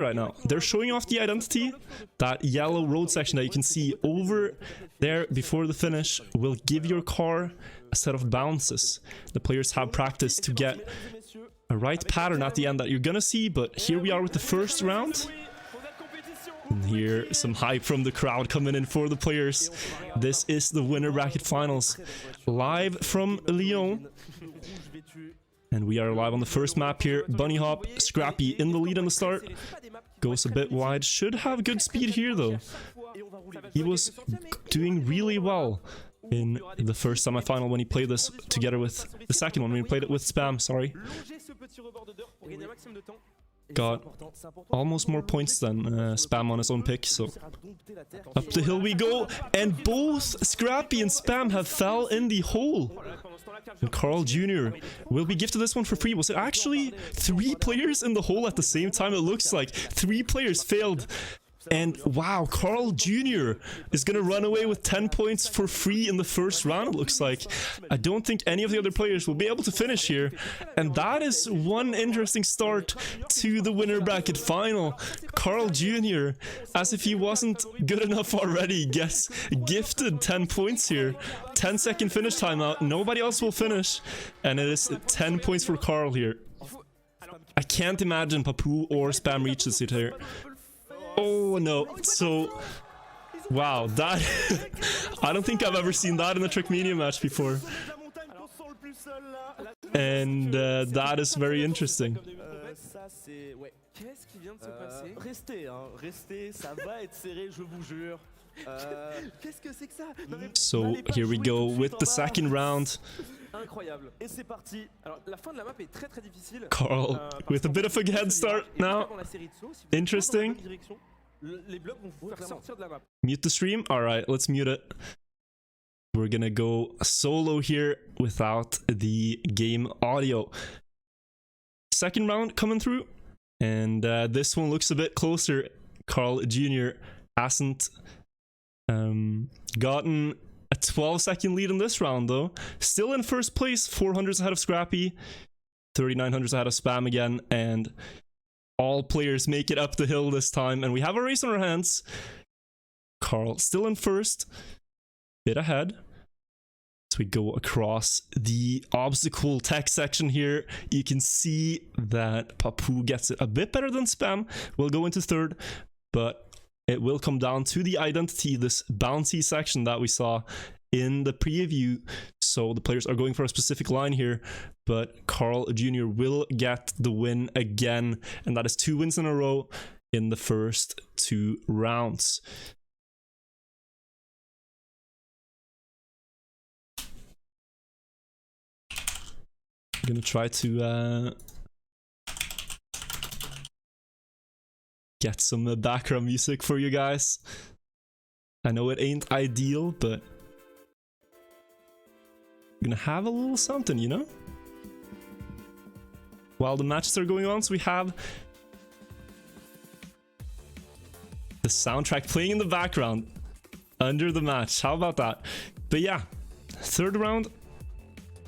right now. They're showing off the identity. That yellow road section that you can see over there before the finish will give your car a set of bounces. The players have practiced to get a right pattern at the end that you're gonna see, but here we are with the first round. And here, some hype from the crowd coming in for the players. This is the winner bracket finals, live from Lyon. And we are live on the first map here. Bunny Hop, Scrappy in the lead in the start. Goes a bit wide. Should have good speed here though. He was doing really well in the first semi-final when he played this together with the second one, when he played it with Spam, sorry. Got almost more points than Spam on his own pick, so up the hill we go, and both Scrappy and Spam have fell in the hole. And Carl Jr. will be gifted this one for free. Was it actually 3 players in the hole at the same time? It looks like 3 players failed. And wow, Carl Jr. is going to run away with 10 points for free in the first round, it looks like. I don't think any of the other players will be able to finish here. And that is one interesting start to the winner bracket final. Carl Jr., as if he wasn't good enough already, gets gifted 10 points here. 10-second finish timeout. Nobody else will finish. And it is 10 points for Carl here. I can't imagine Papu or Spam reaches it here. Oh no, so wow, that I don't think I've ever seen that in a Trackmania match before, and that is very interesting. So here we go with the second round. Carl with a bit of a head start now. Interesting. Mute the stream? Alright, let's mute it. We're gonna go solo here without the game audio. Second round coming through. And this one looks a bit closer. Carl Jr. hasn't gotten a 12-second lead in this round though. Still in first place, 400s ahead of Scrappy, 3900s ahead of Spam again, and all players make it up the hill this time, and we have a race on our hands. Carl still in first, bit ahead. So we go across the obstacle tech section here. You can see that Papu gets it a bit better than Spam. We'll go into third, but it will come down to the identity, this bouncy section that we saw in the preview. So the players are going for a specific line here, but Carl Jr. will get the win again, and that is 2 wins in a row in the first 2 rounds. I'm gonna try to get some background music for you guys. I know it ain't ideal, but I'm gonna have a little something, you know? While the matches are going on, so we have the soundtrack playing in the background under the match. How about that? But yeah, third round.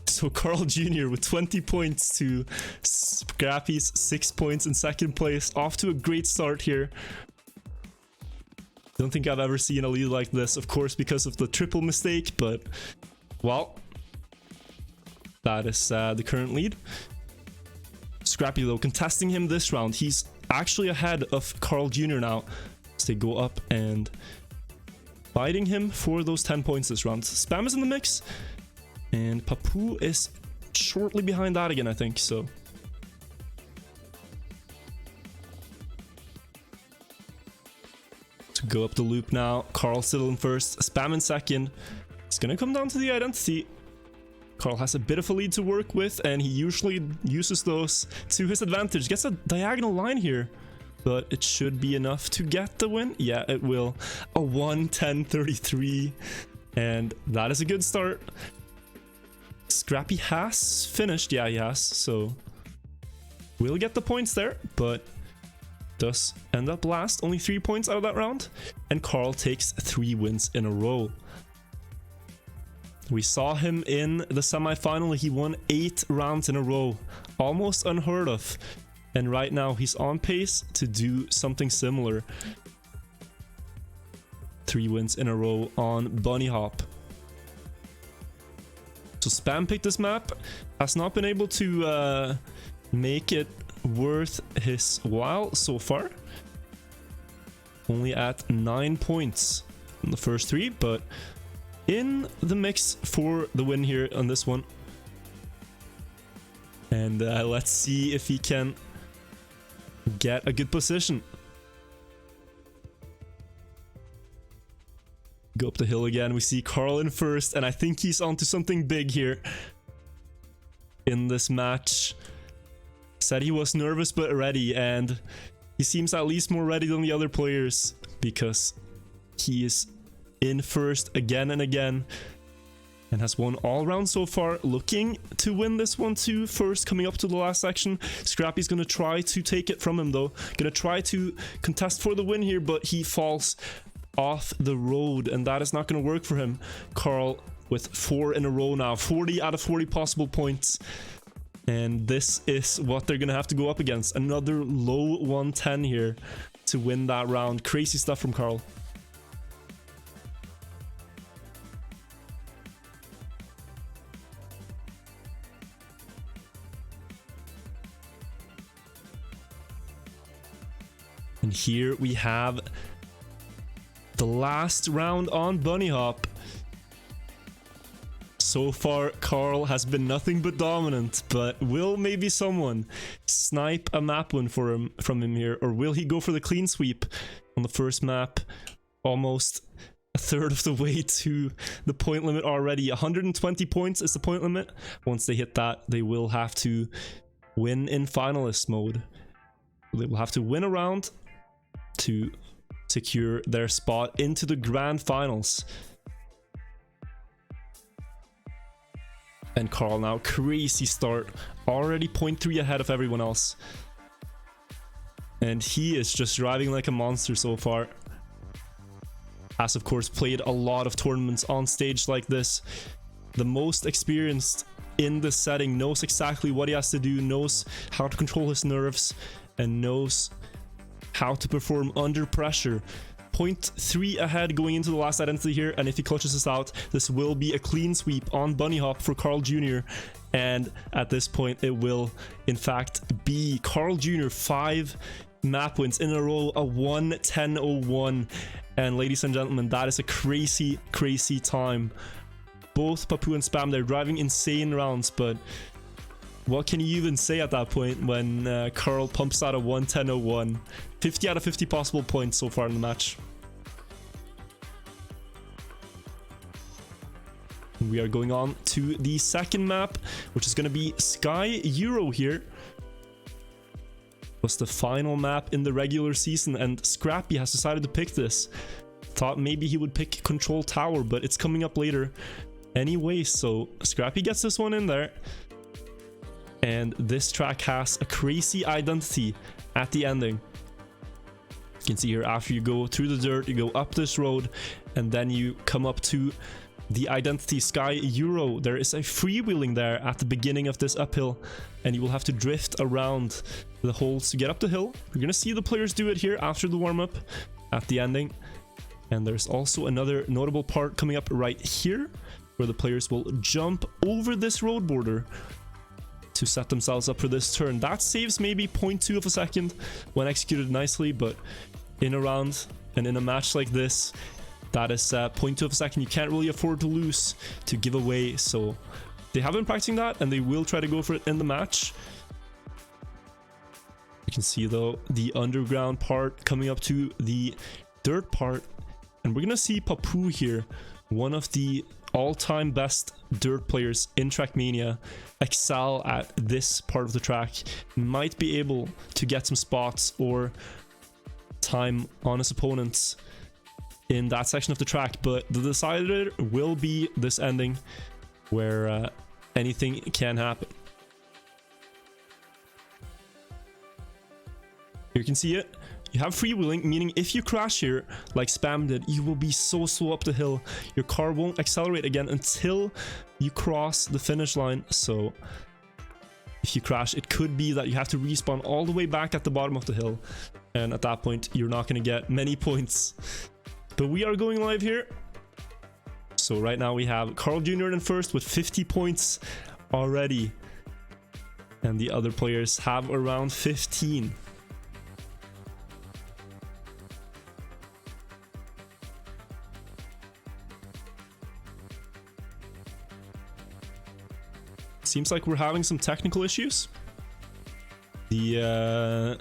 So Carl Jr. with 20 points to Scrappy's 6 points in second place. Off to a great start here. Don't think I've ever seen a lead like this, of course, because of the triple mistake, but well, that is the current lead. Scrappy though contesting him this round. He's actually ahead of Carl Jr. now as they go up and fighting him for those 10 points this round. Spam is in the mix, and Papu is shortly behind that again, I think, so. To go up the loop now. Carl still in first, Spam in second. It's gonna come down to the identity. Carl has a bit of a lead to work with, and he usually uses those to his advantage. Gets a diagonal line here, but it should be enough to get the win. Yeah, it will. A 1:10:33, and that is a good start. Scrappy has finished. Yeah, he has, so we'll get the points there, but does end up last. Only 3 points out of that round, and Carl takes 3 wins in a row. We saw him in the semi-final. He won 8 rounds in a row. Almost unheard of. And right now he's on pace to do something similar. 3 wins in a row on Bunny Hop. So Spam picked this map, has not been able to make it worth his while so far. Only at 9 points in the first 3, but in the mix for the win here on this one. And let's see if he can get a good position. Go up the hill again. We see Carl in first, and I think he's onto something big here in this match. Said he was nervous but ready, and he seems at least more ready than the other players because he is in first again and again and has won all rounds so far, looking to win this one too. First, coming up to the last section, Scrappy's gonna try to take it from him though, gonna try to contest for the win here, but he falls off the road and that is not gonna work for him. Carl with 4 in a row now, 40 out of 40 possible points, and this is what they're gonna have to go up against. Another low 110 here to win that round. Crazy stuff from Carl. And here we have the last round on Bunny Hop. So far, Carl has been nothing but dominant, but will maybe someone snipe a map win from him here, or will he go for the clean sweep on the first map? Almost a third of the way to the point limit already. 120 points is the point limit. Once they hit that, they will have to win in finalist mode. They will have to win a round to secure their spot into the grand finals. And Carl now, crazy start, already 0.3 ahead of everyone else, and he is just driving like a monster so far. Has of course played a lot of tournaments on stage like this. The most experienced in this setting, knows exactly what he has to do, knows how to control his nerves, and knows how to perform under pressure. 0.3 ahead going into the last identity here, and if he clutches this out, this will be a clean sweep on Bunny Hop for Carl Jr. And at this point, it will in fact be Carl Jr. 5 map wins in a row, a 1:10:01. And ladies and gentlemen, that is a crazy, crazy time. Both Papu and Spam, they're driving insane rounds, but what can you even say at that point when Carl pumps out a 1:10:01? 50 out of 50 possible points so far in the match. We are going on to the second map, which is going to be Sky Euro here. Was the final map in the regular season, and Scrappy has decided to pick this. Thought maybe he would pick Control Tower, but it's coming up later anyway, so Scrappy gets this one in there. And this track has a crazy identity at the ending. You can see here, after you go through the dirt, you go up this road, and then you come up to the identity Sky Euro. There is a freewheeling there at the beginning of this uphill, and you will have to drift around the holes to get up the hill. You're gonna see the players do it here after the warm-up at the ending. And there's also another notable part coming up right here, where the players will jump over this road border to set themselves up for this turn. That saves maybe 0.2 of a second when executed nicely, but in a round and in a match like this, that is 0.2 of a second you can't really afford to lose, to give away. So they have been practicing that, and they will try to go for it in the match. You can see though the underground part coming up to the dirt part, and we're gonna see Papu here, one of the all-time best dirt players in Trackmania, excel at this part of the track. Might be able to get some spots or time on his opponents in that section of the track, but the decider will be this ending where anything can happen. You can see it. You have freewheeling, meaning if you crash here, like Spam did, you will be so slow up the hill. Your car won't accelerate again until you cross the finish line. So If you crash, it could be that you have to respawn all the way back at the bottom of the hill. And at that point, you're not going to get many points. But we are going live here. So right now we have Carl Jr. in first with 50 points already. And the other players have around 15. Seems like we're having some technical issues. The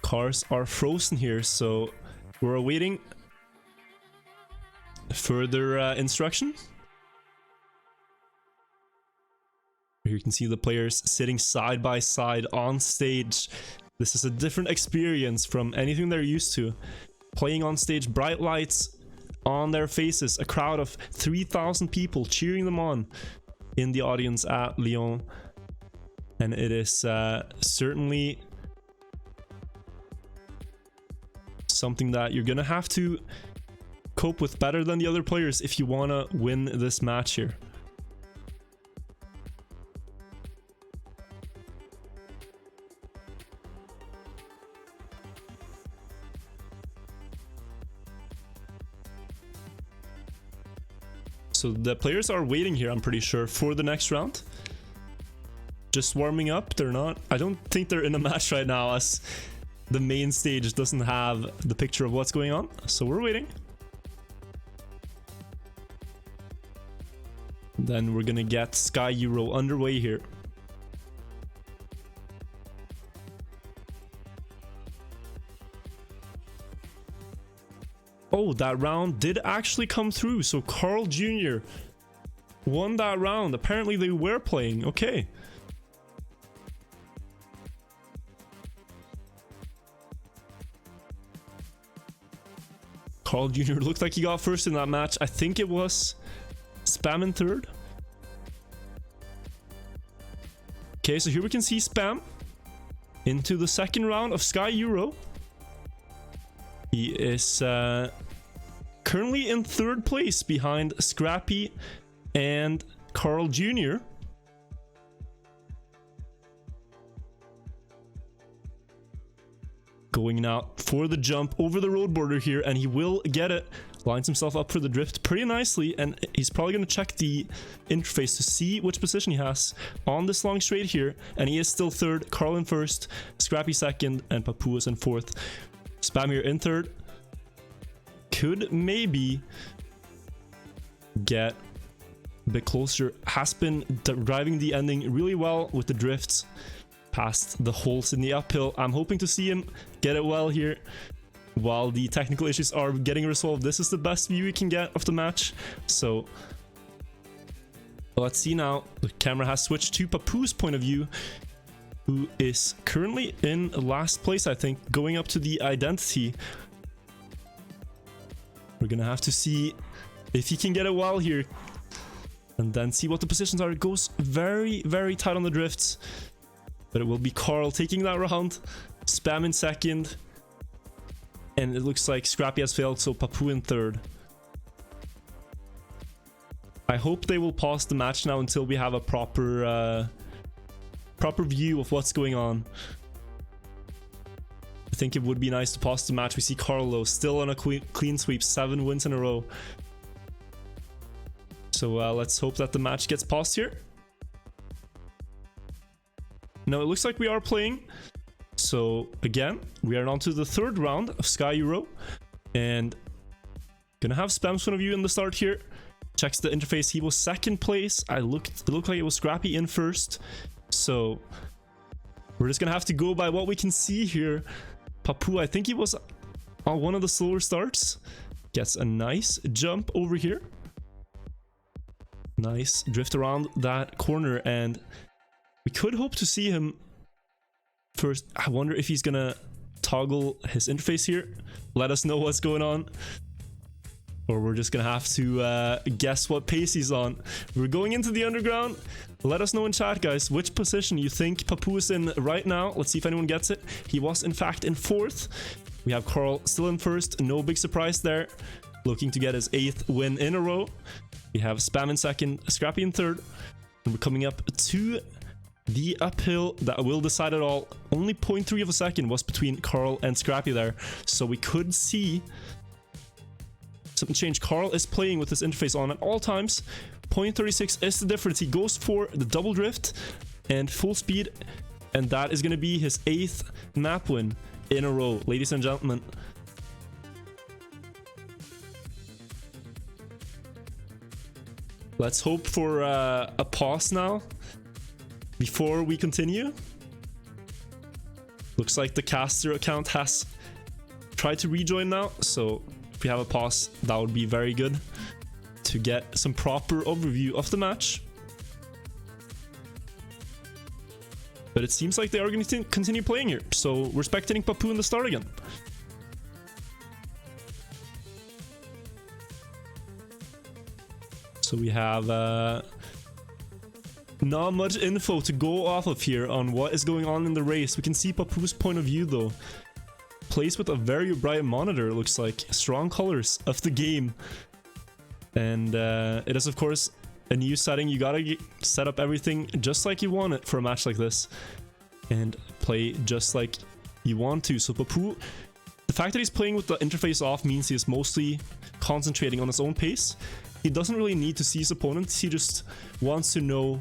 cars are frozen here, so we're awaiting further instruction. Here you can see the players sitting side by side on stage. This is a different experience from anything they're used to. Playing on stage, bright lights on their faces, a crowd of 3,000 people cheering them on in the audience at Lyon. And it is certainly something that you're gonna have to cope with better than the other players if you want to win this match here. So the players are waiting here, I'm pretty sure, for the next round. Just warming up. They're not, I don't think they're in a match right now, as the main stage doesn't have the picture of what's going on. So we're waiting. Then we're gonna get Sky Euro underway here. Oh, that round did actually come through. So Carl Jr. won that round. Apparently they were playing. Okay. Carl Jr. looked like he got first in that match. I think it was Spam in third. Okay, so here we can see Spam into the second round of Sky Euro. He is currently in third place behind Scrappy and Carl Jr. Going now for the jump over the road border here, and he will get it. Lines himself up for the drift pretty nicely, and he's probably going to check the interface to see which position he has on this long straight here. And he is still third, Carl in first, Scrappy second, and Papu is in fourth. Spam here in third. Could maybe get a bit closer. Has been driving the ending really well with the drifts past the holes in the uphill. I'm hoping to see him get it well here while the technical issues are getting resolved. This is the best view we can get of the match. So let's see now. The camera has switched to Papu's point of view, who is currently in last place, I think, going up to the identity. We're gonna have to see if he can get it well here, and then see what the positions are. It goes very, very tight on the drifts, but it will be Carl taking that round. Spam in second, and it looks like Scrappy has failed, so Papu in third. I hope they will pause the match now until we have a proper view of what's going on. I think it would be nice to pause the match. We see Carlo still on a clean sweep, 7 wins in a row. So let's hope that the match gets paused here. Now it looks like we are playing. So again, we are on to the third round of Sky Euro, and gonna have Spam's point of view in the start here. Checks the interface. He was second place. It looked like it was Scrappy in first. So we're just gonna have to go by what we can see here. Papu, I think he was on one of the slower starts. Gets a nice jump over here. Nice drift around that corner, and we could hope to see him first. I wonder if he's gonna toggle his interface here. Let us know what's going on. Or we're just gonna have to guess what pace he's on. We're going into the underground. Let us know in chat, guys, which position you think Papu is in right now. Let's see if anyone gets it. He was, in fact, in fourth. We have Carl still in first. No big surprise there. Looking to get his 8th win in a row. We have Spam in second, Scrappy in third. And we're coming up to The uphill that will decide it all. Only 0.3 of a second was between Carl and Scrappy there. So we could see something change. Carl is playing with his interface on at all times. 0.36 is the difference. He goes for the double drift and full speed. And that is going to be his 8th map win in a row, ladies and gentlemen. Let's hope for a pause now before we continue. Looks like the caster account has tried to rejoin now, so if we have a pause, that would be very good to get some proper overview of the match. But it seems like they are going to continue playing here, so we're spectating Papu in the start again. So we have not much info to go off of here on what is going on in the race. We can see Papu's point of view though. Plays with a very bright monitor, it looks like. Strong colors of the game. And it is of course a new setting. You gotta set up everything just like you want it for a match like this. And play just like you want to. So Papu, the fact that he's playing with the interface off means he is mostly concentrating on his own pace. He doesn't really need to see his opponents. He just wants to know,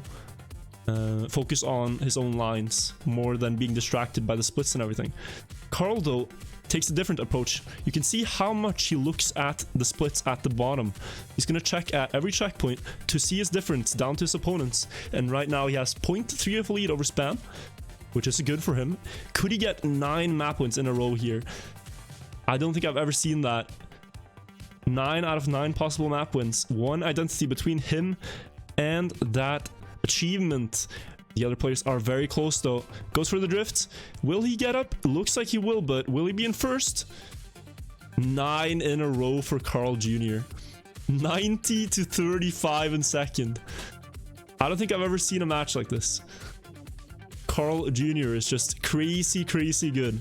focus on his own lines more than being distracted by the splits and everything. Carl though takes a different approach. You can see how much he looks at the splits at the bottom. He's gonna check at every checkpoint to see his difference down to his opponents. And right now he has 0.3 of a lead over Spam, which is good for him. Could he get 9 map wins in a row here? I don't think I've ever seen that. 9 out of 9 possible map wins. One identity between him and that achievement. The other players are very close though. Goes for the drift. Will he get up? Looks like he will, but will he be in first? 9 in a row for Carl Jr. 90 to 35 in second. I don't think I've ever seen a match like this. Carl Jr. is just crazy, crazy good.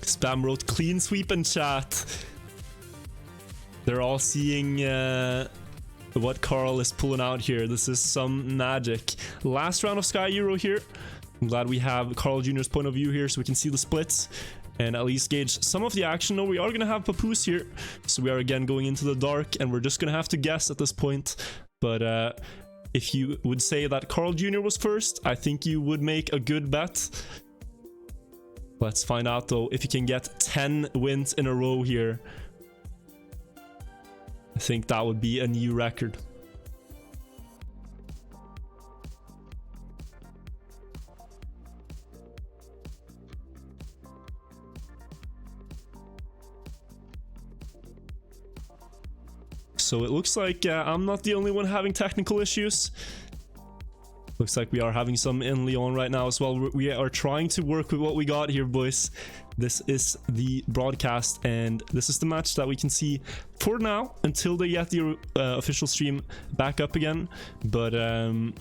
Spam wrote clean sweep in chat. They're all seeing what Carl is pulling out here. This is some magic. Last round of Sky Euro here. I'm glad we have Carl Jr.'s point of view here so we can see the splits and at least gauge some of the action. No, we are going to have Papoose here. So we are again going into the dark and we're just going to have to guess at this point. But if you would say that Carl Jr. was first, I think you would make a good bet. Let's find out though if you can get 10 wins in a row here. I think that would be a new record. So it looks like I'm not the only one having technical issues. Looks like we are having some in Lyon right now as well. We are trying to work with what we got here, boys. This is the broadcast and this is the match that we can see for now until they get the official stream back up again. But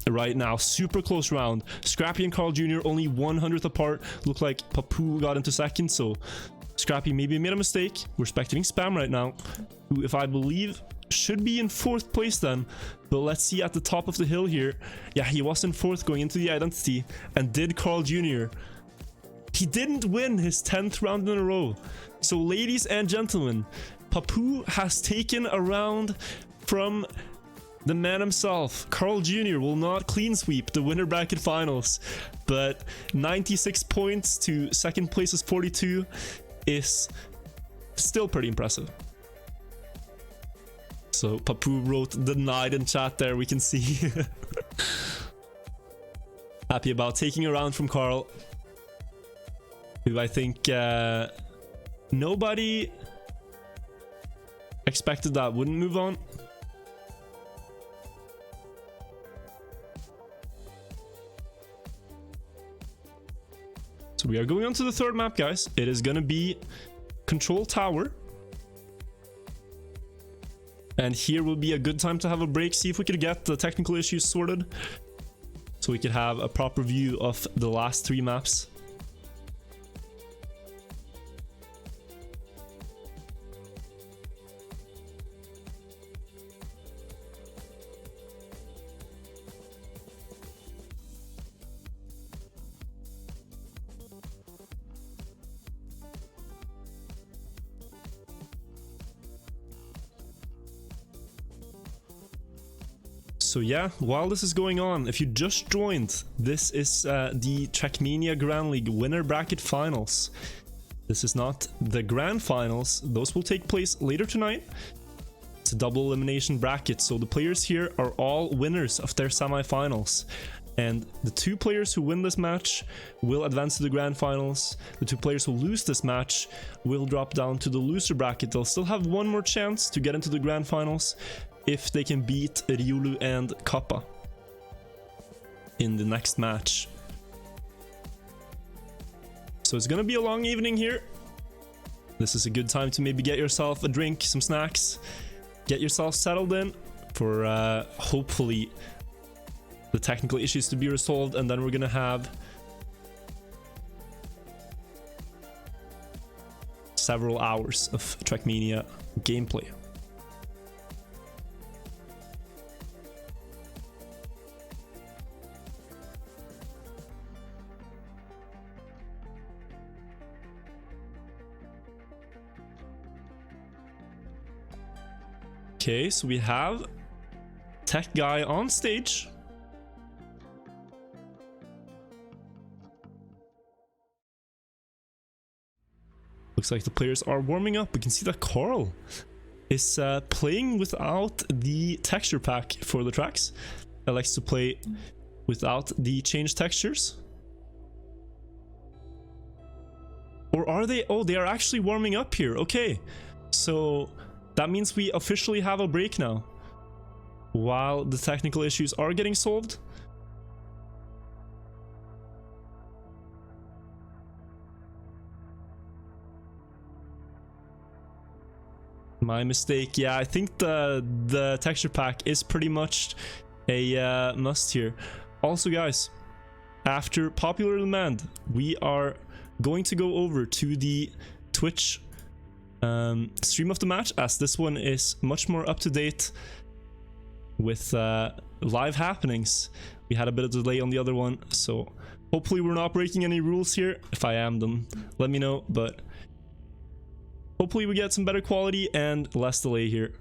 right now, super close round. Scrappy and Carl Jr. only 100th apart. Look like Papu got into second, so Scrappy maybe made a mistake. We're spectating Spam right now, who, if I believe, should be in 4th place then. But let's see at the top of the hill here. Yeah, he was in 4th going into the identity. And did Carl Jr. He didn't win his 10th round in a row. So ladies and gentlemen, Papu has taken a round from the man himself. Carl Jr. will not clean sweep the winner bracket finals. But 96 points to 2nd place is 42 is still pretty impressive. So Papu wrote denied in chat there, we can see. Happy about taking a round from Carl, who I think nobody expected that wouldn't move on. So we are going on to the 3rd map, guys. It is going to be Control Tower. And here will be a good time to have a break, see if we could get the technical issues sorted, so we could have a proper view of the last 3 maps. So yeah, while this is going on, if you just joined, this is the Trackmania Grand League winner bracket finals. This is not the grand finals. Those will take place later tonight. It's a double elimination bracket, so the players here are all winners of their semi-finals. And the 2 players who win this match will advance to the grand finals. The 2 players who lose this match will drop down to the loser bracket. They'll still have one more chance to get into the grand finals if they can beat Riolu and Kappa in the next match. So it's gonna be a long evening here. This is a good time to maybe get yourself a drink, some snacks, get yourself settled in for hopefully the technical issues to be resolved, and then we're gonna have several hours of Trackmania gameplay. Okay, so we have Tech Guy on stage. Looks like the players are warming up. We can see that Carl is playing without the texture pack for the tracks. He likes to play without the changed textures. Or are they? Oh, they are actually warming up here. Okay, so that means we officially have a break now while the technical issues are getting solved. My mistake. Yeah, I think the texture pack is pretty much a must here. Also, guys, after popular demand, we are going to go over to the Twitch stream of the match, as this one is much more up to date with live happenings. We had a bit of delay on the other one, so hopefully we're not breaking any rules here. If I am, then let me know, but hopefully we get some better quality and less delay here.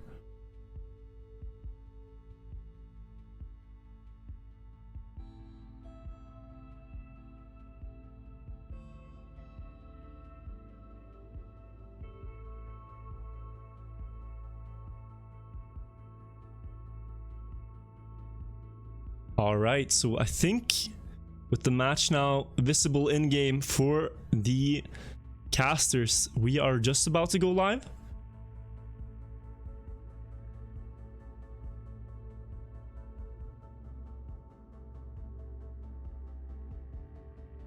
Alright, so I think with the match now visible in-game for the casters, we are just about to go live.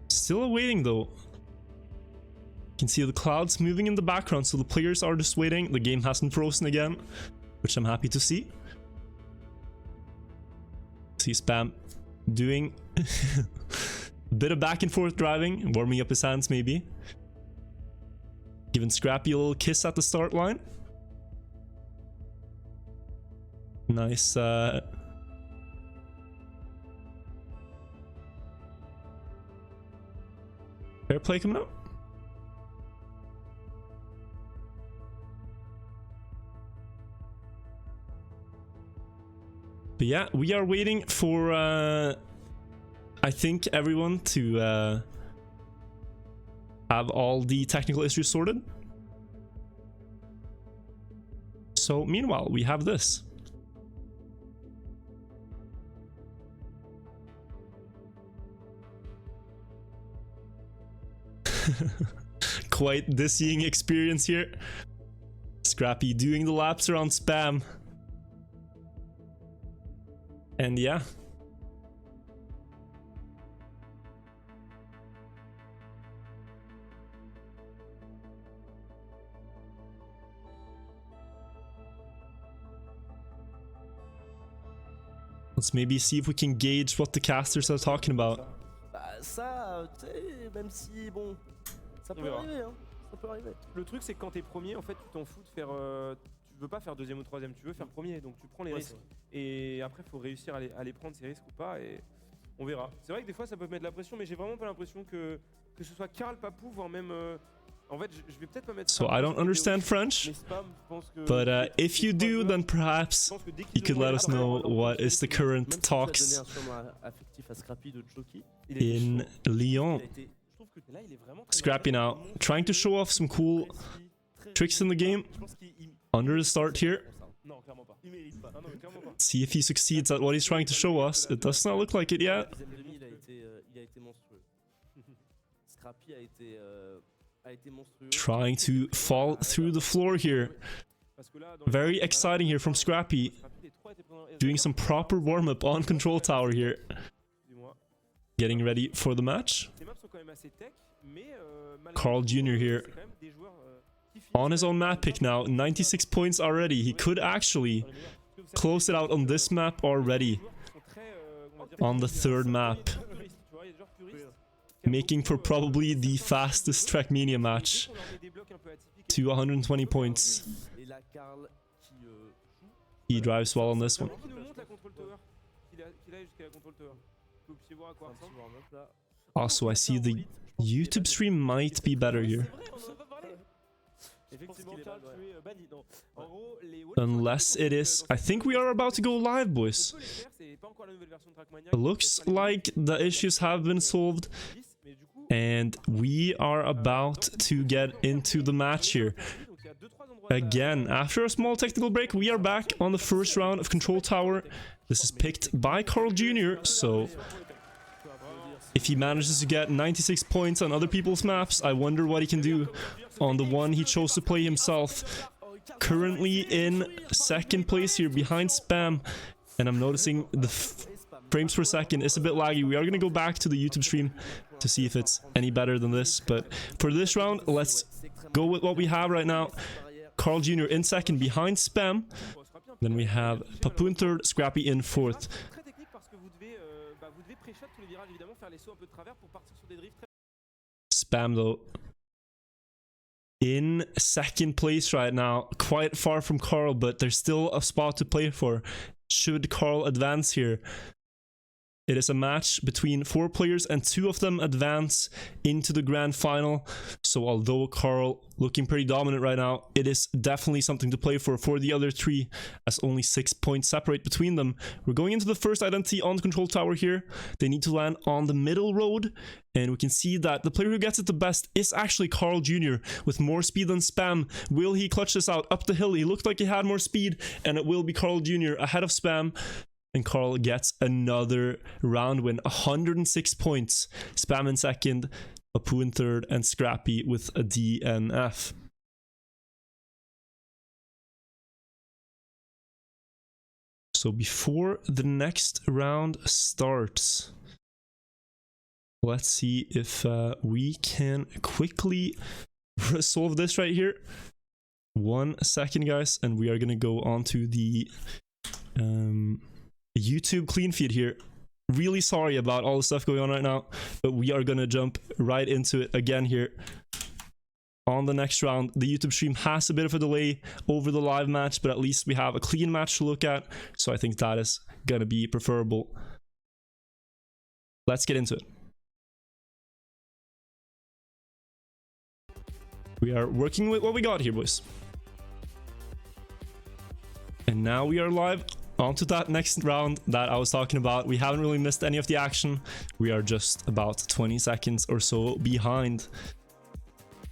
Still awaiting though. You can see the clouds moving in the background, so the players are just waiting. The game hasn't frozen again, which I'm happy to see. See Spam doing a bit of back and forth driving, warming up his hands maybe. Giving Scrappy a little kiss at the start line. Nice fair play coming out. But yeah, we are waiting for I think everyone to have all the technical issues sorted. So meanwhile, we have this. Quite dizzying experience here. Scrappy doing the laps around Spam. And yeah. Let's maybe see if we can gauge what the casters are talking about. Bah ça, tu sais, même si bon, ça peut arriver, hein. Ça peut arriver. Le truc c'est que quand t'es premier, en fait, tu t'en fous de faire, tu veux pas faire deuxième ou troisième, tu veux faire premier, donc tu prends les risques. Et après, faut réussir à les prendre ces risques ou pas, et on verra. C'est vrai que des fois, ça peut mettre la pression, mais j'ai vraiment pas l'impression que ce soit Karl, Papou, voire même En fait, je vais peut-être pas mettre So Spam I don't sur understand vidéo, French, mais Spam, je pense que but les if you trois do, joueurs, then perhaps je pense que dès qu'ils you could auront let les us know temps, what is the current Même talks s'il a donné un surnom affectif à Scrappy de Jockey, il était in chaud. Lyon. il a été Je trouve que là, il est vraiment très Scrappy now, trying to show off some cool tricks in the game Je pense qu'il under the start here. non, clairement pas. il mérite pas. Ah non, mais clairement pas. See if he succeeds at what he's trying to show us. It does not look like it yet. Deuxième demi, il a été monstrueux. Scrappy a été monstrueux. Trying to fall through the floor here. Parce que là, dans les Very matchs, exciting here from Scrappy. les trois étaient présents dans Doing some proper warm-up on control tower here. Excusez-moi. Getting ready for the match. Ces maps sont quand même assez tech, mais malgré Carl tout, Jr. here. c'est quand même des joueurs qui finissent On his quand own même map pick now. 96 points already. He could actually dans les meilleurs. Parce que vous savez, close it out on this map already. les joueurs sont très, comment dire, On the third map. puristes, tu vois, il y a des joueurs puristes qui aiment Making for beaucoup, probably the certains fastest Trackmania et match dès qu'on leur met des blocs un peu atypiques, to 120 points. Et là, Carl qui joue. He drives well on this one. Qui nous monte la control tower, qu'il aille jusqu'à la control tower. Vous pouvez voir à quoi Un ça petit ressemble. warm-up là. Also, I see the YouTube stream might be better here. C'est vrai, on en a pas parlé. Effectivement, qu'il est Carl, là, ouais. tu es banni. Non. En gros, les walls Unless sont it actifs, is. donc, I think we are about to go live, boys. on peut les faire, c'est pas encore la nouvelle version de Trackmania. It looks like the issues have been solved, Mais du coup, and we are about to get into the match here. donc il y a 2-3 endroits de la- Again, after a small technical break, we are back on the first round of Control Tower. This is picked by Carl Jr., so if he manages to get 96 points on other people's maps, I wonder what he can do on the one he chose to play himself. Currently in second place here behind Spam, and I'm noticing the frames per second is a bit laggy. We are going to go back to the YouTube stream to see if it's any better than this, but for this round, let's go with what we have right now. Carl Jr. in second behind Spam. Then we have Papu in third, Scrappy in fourth. Très technique parce que vous devez pré-shot tous les virages évidemment, faire les sauts un peu de travers pour partir sur des drifts très Spam though in second place right now, quite far from Carl, but there's still a spot to play for. Should Carl advance here? It is a match between 4 players and 2 of them advance into the grand final. So although Carl looking pretty dominant right now, it is definitely something to play for the other 3, as only 6 points separate between them. We're going into the first identity on the control tower here. They need to land on the middle road, and we can see that the player who gets it the best is actually Carl Jr. with more speed than Spam. Will he clutch this out up the hill? He looked like he had more speed, and it will be Carl Jr. ahead of Spam. And Carl gets another round win, 106 points. Spam in second, Papu in third, and Scrappy with a DNF. So before the next round starts, let's see if we can quickly resolve this right here. 1 second, guys, and we are gonna go on to the YouTube clean feed here. Really sorry about all the stuff going on right now, but we are gonna jump right into it again here. On the next round, the YouTube stream has a bit of a delay over the live match, but at least we have a clean match to look at, so I think that is gonna be preferable. Let's get into it. We are working with what we got here, boys. And now we are live. On to that next round that I was talking about. We haven't really missed any of the action. We are just about 20 seconds or so behind.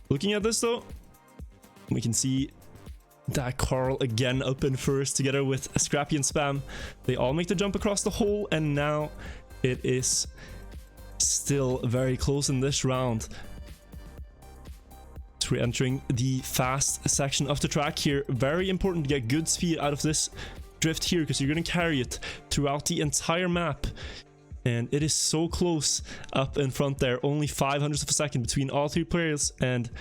Looking at this though, we can see that Carl again up in first together with Scrappy and Spam. They all make the jump across the hole, and now it is still very close in this round. So we're entering the fast section of the track here. Very important to get good speed out of this drift here, because you're going to carry it throughout the entire map, and it is so close up in front there. Only 500ths of a second between all 3 players, and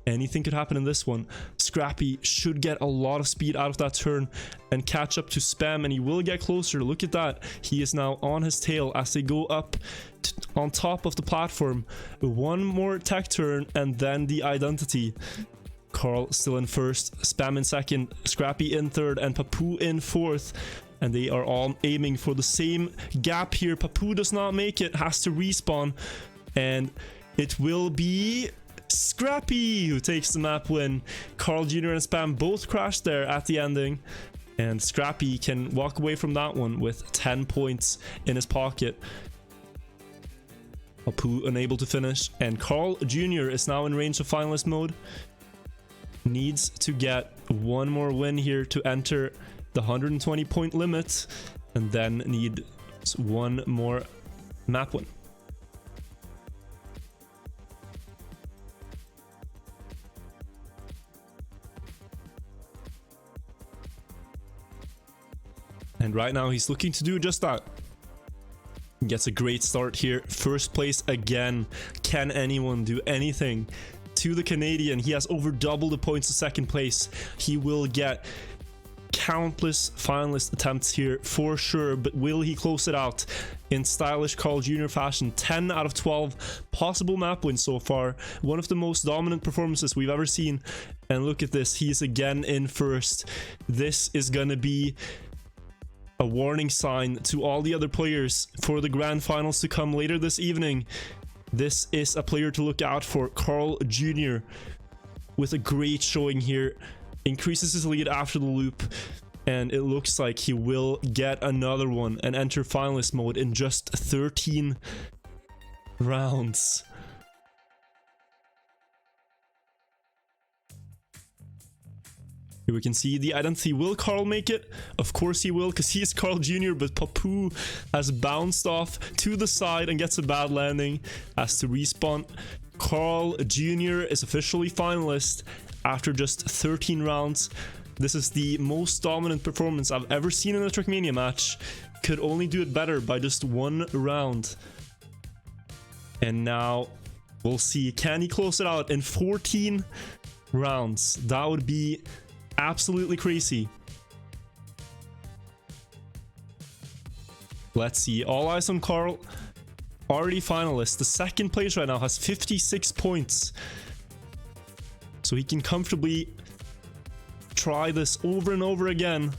anything could happen in this one. Scrappy should get a lot of speed out of that turn and catch up to Spam, and he will get closer. Look at that, he is now on his tail as they go up on top of the platform. 1 more tech turn and then the identity. Carl still in first, Spam in second, Scrappy in third, and Papu in fourth. And they are all aiming for the same gap here. Papu does not make it, has to respawn. And it will be Scrappy, who takes the map win. Carl Jr. and Spam both crashed there at the ending, and Scrappy can walk away from that one with 10 points in his pocket. Papu unable to finish, and Carl Jr. is now in range of finalist mode. Needs to get one more win here to enter the 120 point limit, and then need one more map win. And right now he's looking to do just that. Gets a great start here. First place again. Can anyone do anything to the Canadian? He has over double the points of second place. He will get countless finalist attempts here for sure, but will he close it out in stylish Carl Jr. fashion? 10 out of 12 possible map wins so far. One of the most dominant performances we've ever seen. And look at this, he's again in first. This is gonna be a warning sign to all the other players for the grand finals to come later this evening. This is a player to look out for. Carl Jr. with a great showing here, increases his lead after the loop, and it looks like he will get another one and enter finalist mode in just 13 rounds. Here we can see the identity. Will Carl make it? Of course he will, because he's Carl Jr., but Papu has bounced off to the side and gets a bad landing. Has to respawn. Carl Jr. is officially finalist after just 13 rounds. This is the most dominant performance I've ever seen in a Trackmania match. Could only do it better by just one round. And now we'll see, can he close it out in 14 rounds? That would be absolutely crazy. Let's see. All eyes on Carl. Already finalist. The second place right now has 56 points. So he can comfortably try this over and over again.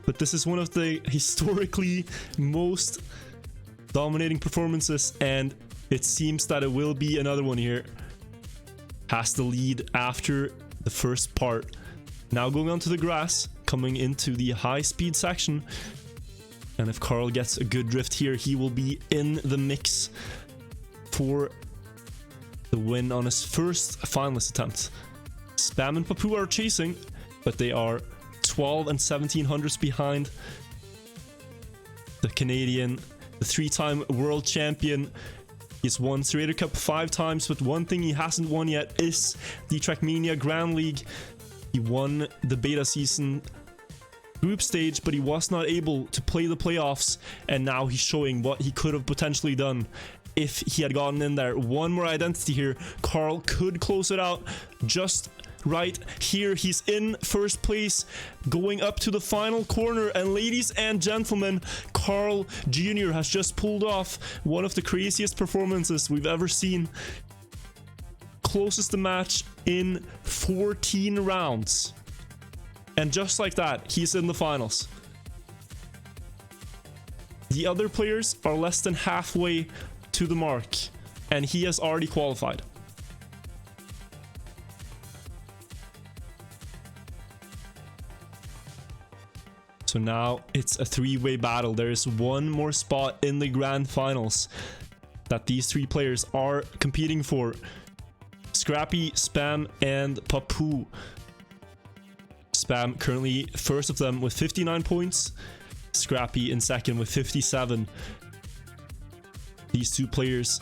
But this is one of the historically most dominating performances, and it seems that it will be another one here. Has the lead after the first part. Now going onto the grass, coming into the high speed section. And if Carl gets a good drift here, he will be in the mix for the win on his first finalist attempt. Spam and Papu are chasing, but they are 12 and 1700s behind the Canadian, the 3-time world champion. He's won Serrator Cup 5 times, but one thing he hasn't won yet is the Trackmania Grand League. He won the beta season group stage, but he was not able to play the playoffs, and now he's showing what he could have potentially done if he had gotten in there. One more identity here. Carl could close it out just right here. He's in first place, going up to the final corner, and ladies and gentlemen, Carl Jr. has just pulled off one of the craziest performances we've ever seen. Closes the match in 14 rounds, and just like that, he's in the finals. The other players are less than halfway to the mark, and he has already qualified. So now it's a 3-way battle. There is one more spot in the grand finals that these 3 players are competing for. Scrappy, Spam, and Papu. Spam currently first of them with 59 points. Scrappy in second with 57. These 2 players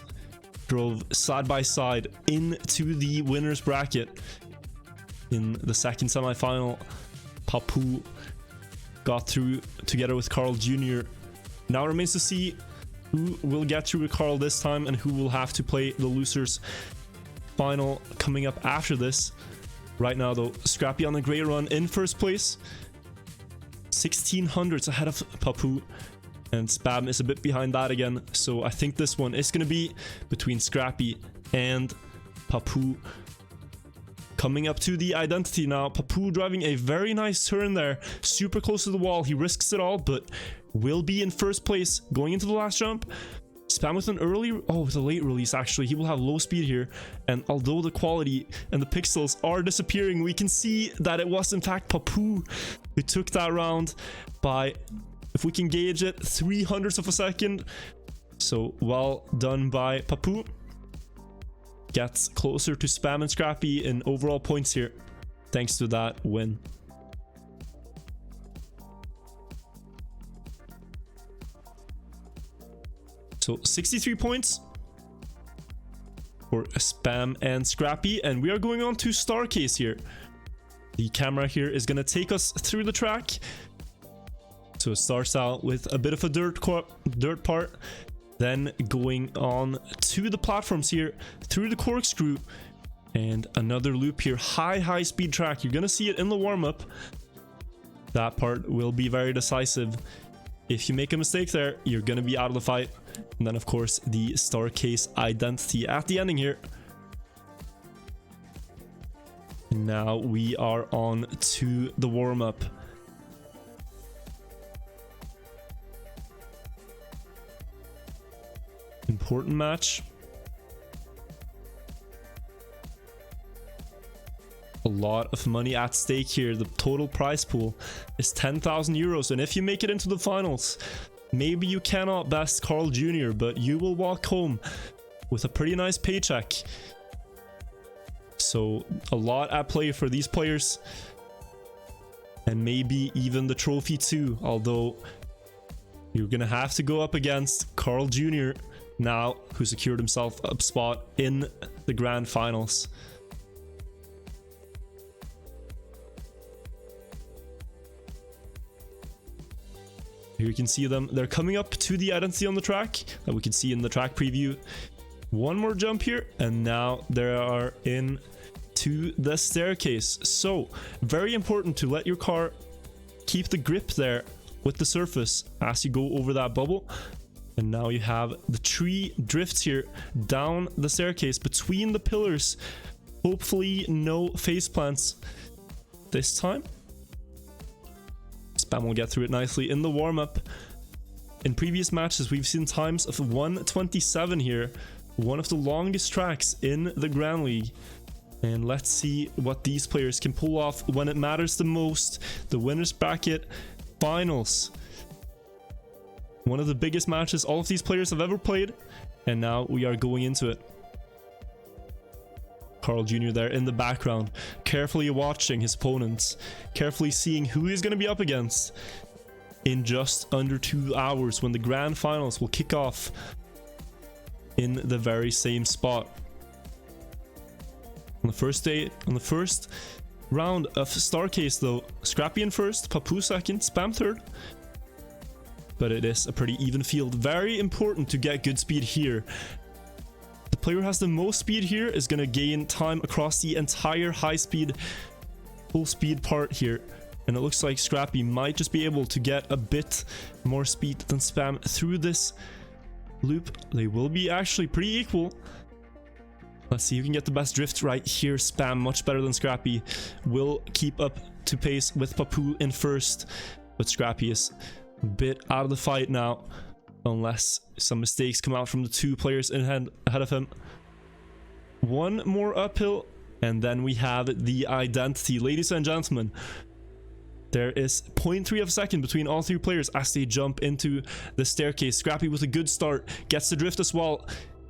drove side by side into the winner's bracket in the second semi-final. Papu got through together with Carl Jr. Now it remains to see who will get through with Carl this time and who will have to play the losers final coming up after this. Right now though, Scrappy on the great run in first place, 1600s ahead of Papu, and Spam is a bit behind that again. So I think this one is going to be between Scrappy and Papu. Coming up to the identity now. Papu driving a very nice turn there, super close to the wall. He risks it all, but will be in first place going into the last jump. Spam with an early, oh, with a late release actually. He will have low speed here, and although the quality and the pixels are disappearing, we can see that it was in fact Papu who took that round by, if we can gauge it, 0.03 of a second. So well done by Papu. Gets closer to Spam and Scrappy in overall points here, thanks to that win. So 63 points for Spam and Scrappy, and we are going on to Starcase here. The camera here is going to take us through the track. So it starts out with a bit of a dirt part, then going on to the platforms here, through the corkscrew, and another loop here. High speed track. You're going to see it in the warm-up. That part will be very decisive. If you make a mistake there, you're going to be out of the fight. And then, of course, the Starcase identity at the ending here. And now we are on to the warm-up. Important match. A lot of money at stake here. The total prize pool is 10,000 euros. And if you make it into the finals, maybe you cannot best Carl Jr., but you will walk home with a pretty nice paycheck. So a lot at play for these players. And maybe even the trophy too. Although you're going to have to go up against Carl Jr. now, who secured himself a spot in the grand finals. Here you can see them. They're coming up to the identity on the track that we can see in the track preview. One more jump here, and now they are in to the staircase. So very important to let your car keep the grip there with the surface as you go over that bubble. And now you have the tree drifts here down the staircase between the pillars. Hopefully no face plants this time. Spam will get through it nicely in the warm-up. In previous matches, we've seen times of 1:27 here. One of the longest tracks in the Grand League. And let's see what these players can pull off when it matters the most. The winners bracket finals. One of the biggest matches all of these players have ever played. And now we are going into it. Carl Jr. there in the background, carefully watching his opponents, carefully seeing who he's going to be up against in just under 2 hours when the grand finals will kick off in the very same spot. On the first round of Starcase though, Scrappy in first, Papu second, Spam third. But it is a pretty even field. Very important to get good speed here. The player who has the most speed here is going to gain time across the entire high speed, full speed part here. And it looks like Scrappy might just be able to get a bit more speed than Spam through this loop. They will be actually pretty equal. Let's see who can get the best drift right here. Spam, much better than Scrappy, will keep up to pace with Papu in first. But Scrappy is a bit out of the fight now, unless some mistakes come out from the two players ahead of him. One more uphill, and then we have the identity. Ladies and gentlemen, there is 0.3 of a second between all three players as they jump into the staircase. Scrappy with a good start, gets the drift as well.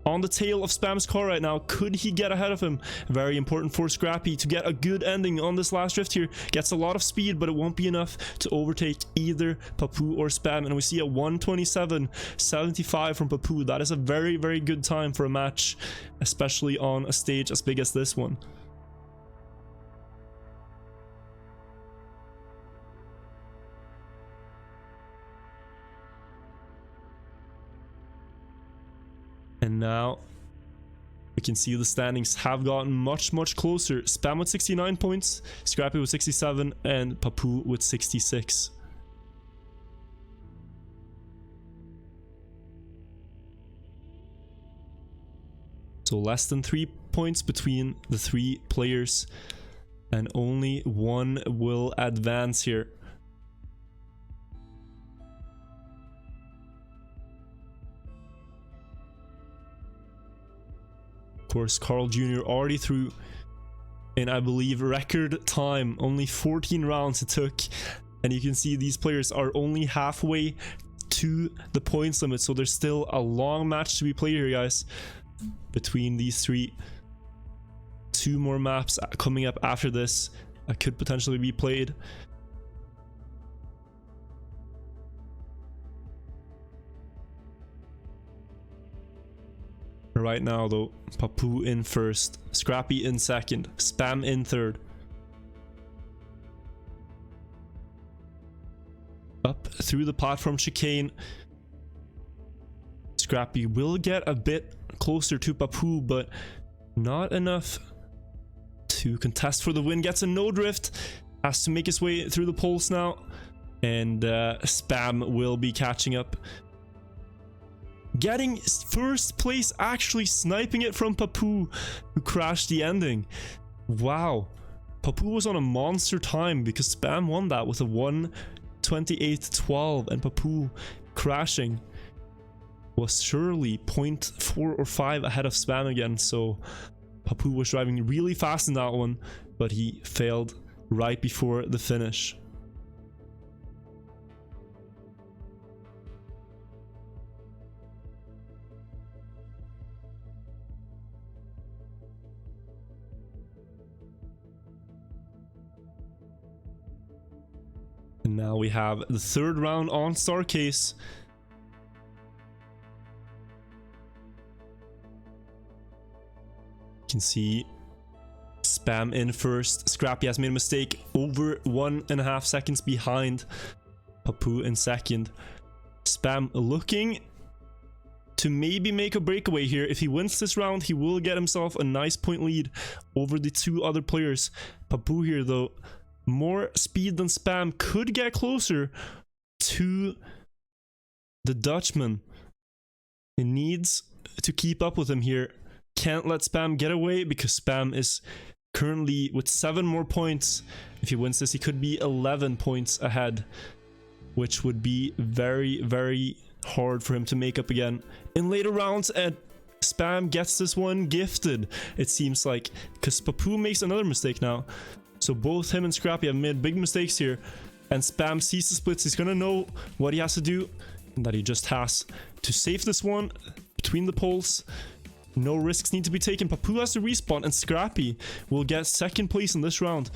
On the tail of Spam's car right now. Could he get ahead of him? Very important for Scrappy to get a good ending on this last drift here. Gets a lot of speed, but it won't be enough to overtake either Papu or Spam. And we see a 1:27.75 from Papu. That is a very, very good time for a match, especially on a stage as big as this one. And now we can see the standings have gotten much, much closer. Spam with 69 points, Scrappy with 67, and Papu with 66. So less than 3 points between the three players, and only one will advance here. course, Carl Jr. already through in, I believe, record time. Only 14 rounds it took. And you can see these players are only halfway to the points limit. So there's still a long match to be played here, guys, between these three. 2 more maps coming up after this that could potentially be played. Right now though, Papu in first, Scrappy in second, Spam in third. Up through the platform chicane. Scrappy will get a bit closer to Papu, but not enough to contest for the win. Gets a no drift, has to make his way through the poles now, and Spam will be catching up. Getting first place, actually sniping it from Papu, who crashed the ending. Wow. Papu was on a monster time because Spam won that with a 1:28.12, and Papu crashing was surely 0.4 or 5 ahead of Spam again. So Papu was driving really fast in that one, but he failed right before the finish. And now we have the 3rd round on Starcase. You can see Spam in first. Scrappy has made a mistake, over 1.5 seconds behind Papu in second. Spam looking to maybe make a breakaway here. If he wins this round, he will get himself a nice point lead over the 2 other players. Papu here though, more speed than Spam, could get closer to the Dutchman. He needs to keep up with him here. Can't let Spam get away because Spam is currently with 7 more points. If he wins this, he could be 11 points ahead, which would be very, very hard for him to make up again in later rounds. And Spam gets this one gifted, it seems like, because Papu makes another mistake now. So both him and Scrappy have made big mistakes here, and Spam sees the splits. He's gonna know what he has to do, and that he just has to save this one between the poles. No risks need to be taken. Papu has to respawn, and Scrappy will get 2nd place in this round,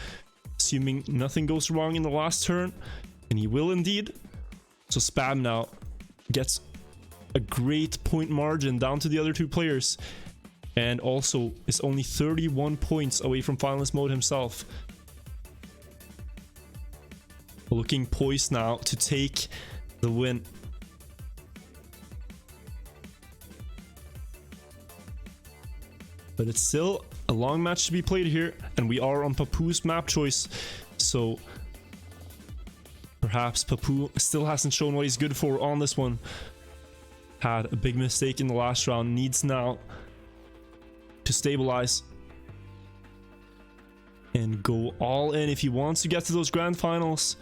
assuming nothing goes wrong in the last turn, and he will indeed. So Spam now gets a great point margin down to the other 2 players, and also is only 31 points away from finalist mode himself. Looking poised now to take the win. But it's still a long match to be played here, and we are on Papu's map choice, so perhaps Papu still hasn't shown what he's good for on this one. Had a big mistake in the last round, needs now to stabilize and go all in if he wants to get to those grand finals.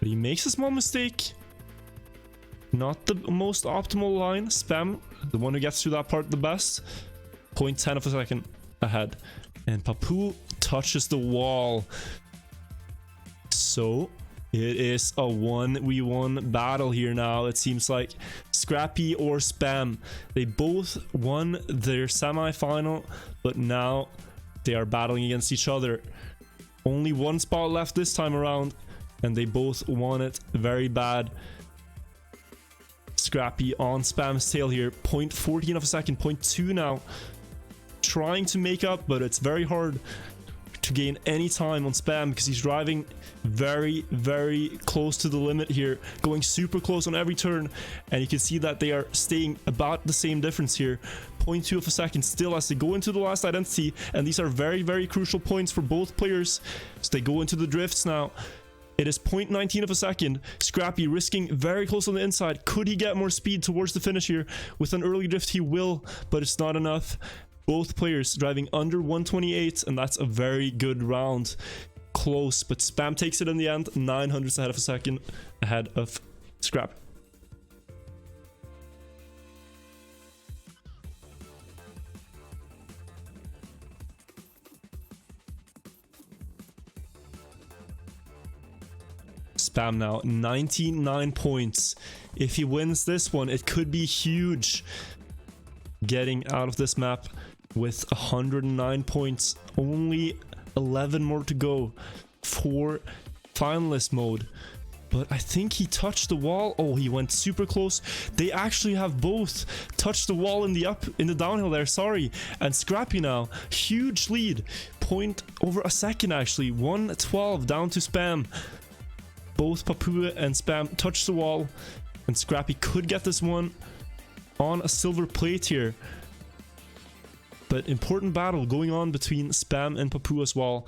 But he makes a small mistake. Not the most optimal line. Spam, the one who gets through that part the best, 0.10 of a second ahead. And Papu touches the wall. So it is a 1v1 battle here now. It seems like Scrappy or Spam, they both won their semi-final, but now they are battling against each other. Only 1 spot left this time around, and they both won it very bad. Scrappy on Spam's tail here, 0.14 of a second, 0.2 now. Trying to make up, but it's very hard to gain any time on Spam because he's driving very, very close to the limit here, going super close on every turn, and you can see that they are staying about the same difference here, 0.2 of a second still as they go into the last identity, and these are very, very crucial points for both players. So they go into the drifts now. It is 0.19 of a second. Scrappy risking very close on the inside. Could he get more speed towards the finish here? With an early drift he will, but it's not enough. Both players driving under 128, and that's a very good round. Close, but Spam takes it in the end, 900ths ahead of a second ahead of Scrappy. Spam now 99 points. If he wins this one, it could be huge. Getting out of this map with 109 points. Only 11 more to go for finalist mode. But I think he touched the wall. Oh, he went super close. They actually have both touched the wall in the downhill there. Sorry. And Scrappy now, huge lead. Point over a second actually. 112 down to Spam. Both Papua and Spam touched the wall, and Scrappy could get this one on a silver plate here. But important battle going on between Spam and Papua as well.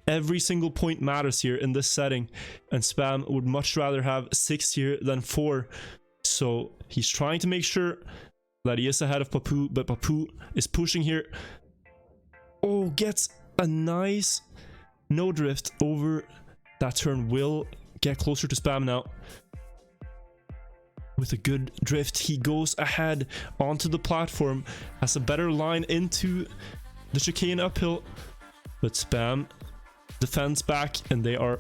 Every single point matters here in this setting, and Spam would much rather have 6 here than 4. So he's trying to make sure that he is ahead of Papu, but Papu is pushing here. Oh, gets a nice no drift over that turn. Will get closer to Spam now. With a good drift, he goes ahead onto the platform, has a better line into the chicane uphill, but Spam defends back, and they are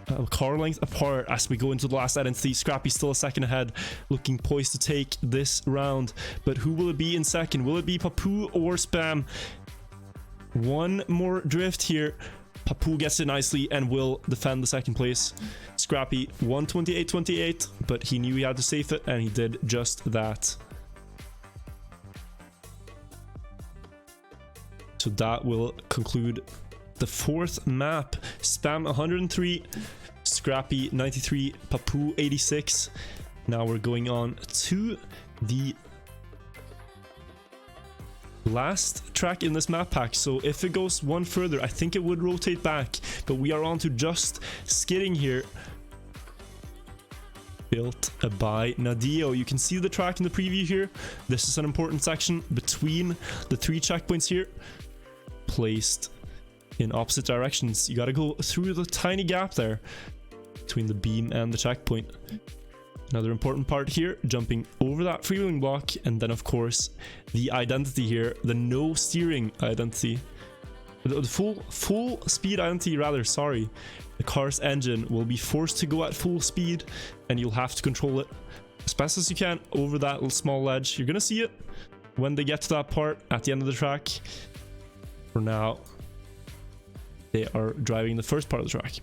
a car length apart as we go into the last identity. Scrappy still a second ahead, looking poised to take this round, but who will it be in second? Will it be Papu or Spam? One more drift here. Papu gets it nicely and will defend the second place. Scrappy 128.28, but he knew he had to save it, and he did just that. So that will conclude the 4th map. Spam 103, Scrappy 93, Papu 86. Now we're going on to the last track in this map pack. So if it goes one further, I think it would rotate back, but we are on to just skidding here, built by Nadio. You can see the track in the preview here. This is an important section between the 3 checkpoints here, placed in opposite directions. You got to go through the tiny gap there between the beam and the checkpoint. Another important part here, jumping over that freewheeling block, and then of course the identity here, the no steering identity, the full speed identity rather, sorry. The car's engine will be forced to go at full speed, and you'll have to control it as best as you can over that little small ledge. You're gonna see it when they get to that part at the end of the track. For now, they are driving the first part of the track.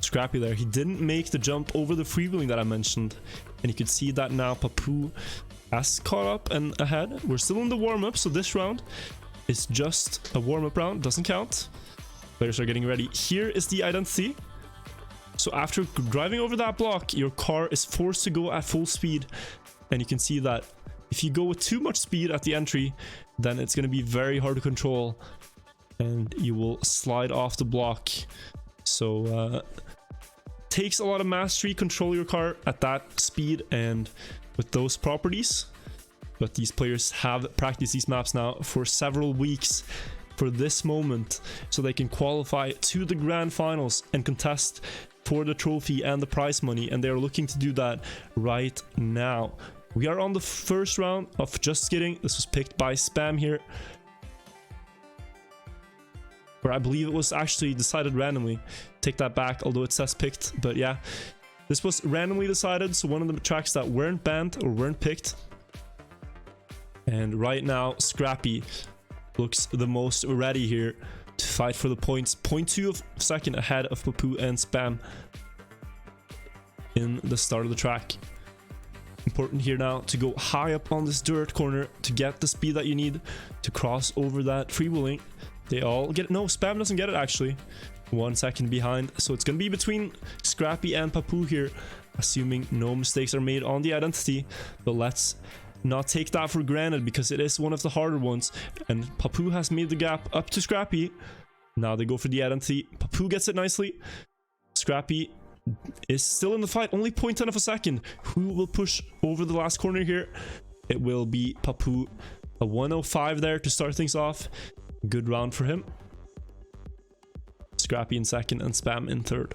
Scrappy there, he didn't make the jump over the freewheeling that I mentioned, and you could see that now Papu has caught up and ahead. We're still in the warm-up, so this round is just a warm-up round, doesn't count. Players are getting ready. Here is the identity. So after driving over that block, your car is forced to go at full speed, and you can see that if you go with too much speed at the entry, then it's going to be very hard to control, and you will slide off the block. So takes a lot of mastery, control your car at that speed and with those properties. But these players have practiced these maps now for several weeks for this moment, so they can qualify to the grand finals and contest for the trophy and the prize money, and they are looking to do that right now. We are on the first round of Just Skidding. This was picked by Spam here, or I believe it was actually decided randomly. Take that back, although it says picked, but yeah, this was randomly decided, so one of the tracks that weren't banned or weren't picked. And right now Scrappy looks the most ready here to fight for the points. 0.2 of a second ahead of Papu and Spam in the start of the track. Important here now to go high up on this dirt corner to get the speed that you need to cross over that freewheeling. They all get it. No, Spam doesn't get it actually. 1 second behind. So it's going to be between Scrappy and Papu here, assuming no mistakes are made on the identity. But let's not take that for granted, because it is one of the harder ones. And Papu has made the gap up to Scrappy. Now they go for the identity. Papu gets it nicely. Scrappy is still in the fight. Only 0.10 of a second. Who will push over the last corner here? It will be Papu. A 105 there to start things off. Good round for him. Scrappy in second and Spam in third.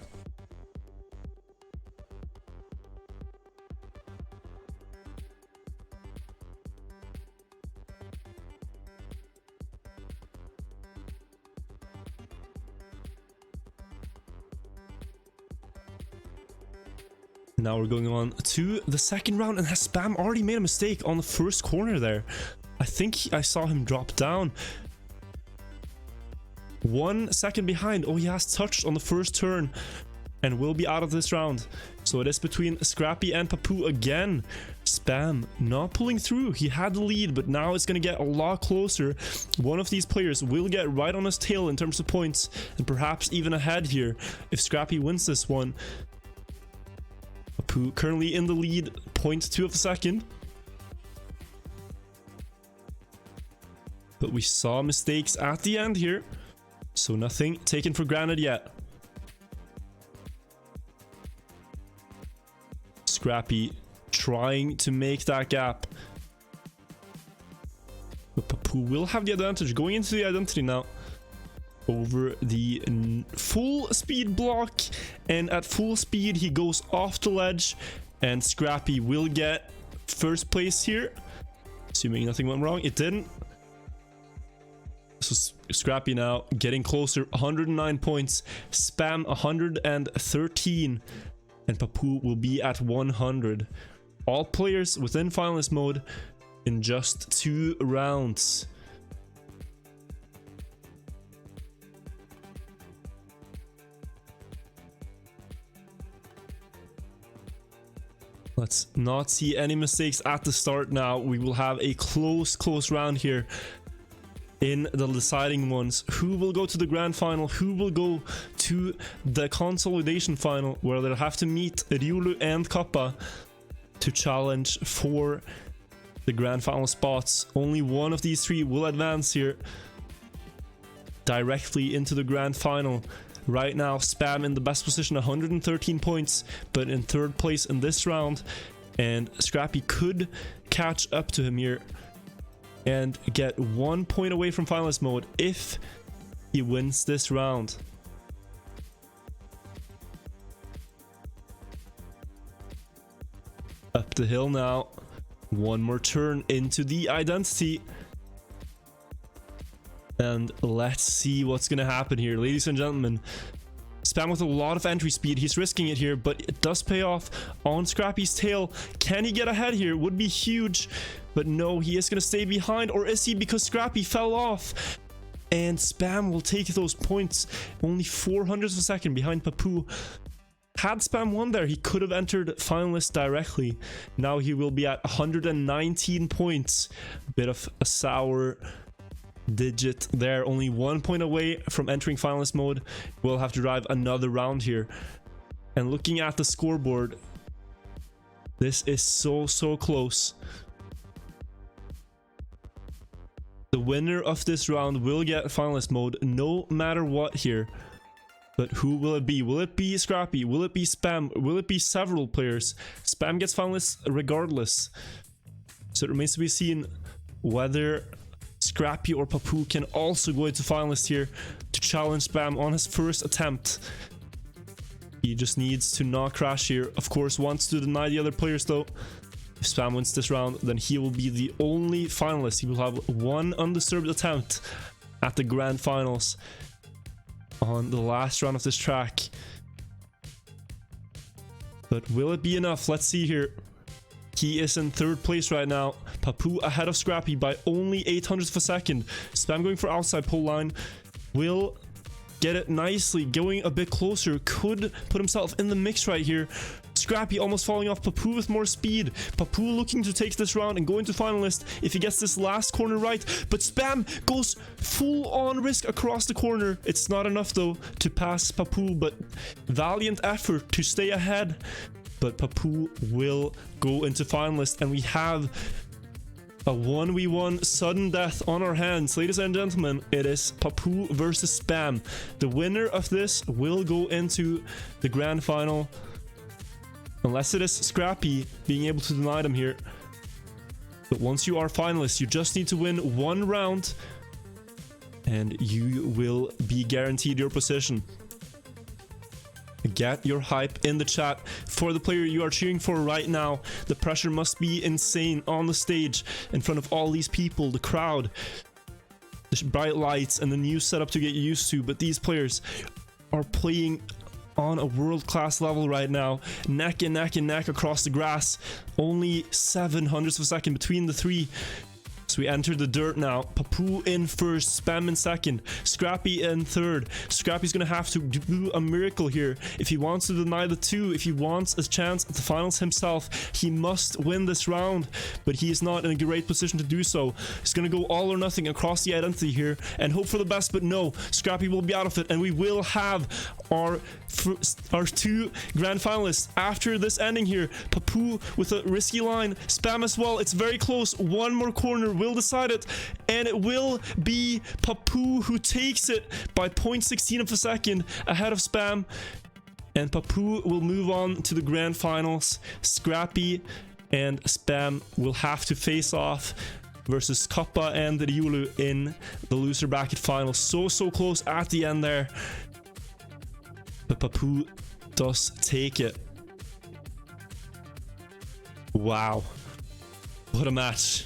Now we're going on to the second round, and has Spam already made a mistake on the first corner there? I think I saw him drop down. 1 second behind. Oh, he has touched on the first turn and will be out of this round. So it is between Scrappy and Papu again. Spam not pulling through. He had the lead, but now it's going to get a lot closer. One of these players will get right on his tail in terms of points, and perhaps even ahead here if Scrappy wins this one. Papu currently in the lead, 0.2 of a second. But we saw mistakes at the end here, so nothing taken for granted yet. Scrappy trying to make that gap. But Papu will have the advantage going into the identity now. Over the full speed block, and at full speed he goes off the ledge, and Scrappy will get first place here, assuming nothing went wrong. It didn't. So Scrappy now getting closer, 109 points, Spam 113, and Papu will be at 100. All players within finalist mode in just 2 rounds. Let's not see any mistakes at the start now. We will have a close round here in the deciding ones. Who will go to the grand final? Who will go to the consolidation final, where they'll have to meet Ryulu and Kappa to challenge for the grand final spots? Only one of these 3 will advance here directly into the grand final. Right now, Spam in the best position, 113 points, but in 3rd place in this round. And Scrappy could catch up to him here and get 1 point away from finalist mode if he wins this round. Up the hill now. One more turn into the identity. And let's see what's going to happen here, ladies and gentlemen. Spam with a lot of entry speed. He's risking it here, but it does pay off on Scrappy's tail. Can he get ahead here? Would be huge. But no, he is going to stay behind. Or is he? Because Scrappy fell off. And Spam will take those points. Only 400 of a second behind Papu. Had Spam won there, he could have entered finalist directly. Now he will be at 119 points. Bit of a sour digit there, only 1 point away from entering finalist mode. We'll have to drive another round here. And looking at the scoreboard, this is so close. The winner of this round will get finalist mode no matter what here. But who will it be? Will it be Scrappy? Will it be Spam? Will it be several players? Spam gets finalist regardless. So it remains to be seen whether Scrappy or Papu can also go into finalist here to challenge Spam on his first attempt. He just needs to not crash here. Of course, wants to deny the other players though. If Spam wins this round, then he will be the only finalist. He will have one undisturbed attempt at the grand finals on the last round of this track. But will it be enough? Let's see here. He is in 3rd place right now. Papu ahead of Scrappy by only 800 of a second. Spam going for outside pole line. Will get it nicely, going a bit closer. Could put himself in the mix right here. Scrappy almost falling off. Papu with more speed. Papu looking to take this round and go into finalist if he gets this last corner right. But Spam goes full on risk across the corner. It's not enough though to pass Papu, but valiant effort to stay ahead. But Papu will go into finalist, and we have a 1v1 sudden death on our hands. Ladies and gentlemen, it is Papu versus Spam. The winner of this will go into the grand final. Unless it is Scrappy being able to deny them here. But once you are finalists, you just need to win 1 round and you will be guaranteed your position. Get your hype in the chat for the player you are cheering for right now. The pressure must be insane on the stage in front of all these people, the crowd, the bright lights, and the new setup to get used to. But these players are playing on a world-class level right now. Neck and neck and neck across the grass. Only 700ths of a second between the three. So we enter the dirt now. Papu in first, Spam in second, Scrappy in third. Scrappy's gonna have to do a miracle here if he wants to deny the two. If he wants a chance at the finals himself, he must win this round, but he is not in a great position to do so. He's gonna go all or nothing across the identity here and hope for the best, but no, Scrappy will be out of it, and we will have our two grand finalists after this ending here. Papu with a risky line, Spam as well. It's very close. One more corner will decide it, and it will be Papu who takes it by 0.16 of a second ahead of Spam, and Papu will move on to the grand finals. Scrappy and Spam will have to face off versus Kappa and Ryulu in the loser bracket final. So close at the end there, but Papu does take it. Wow, what a match.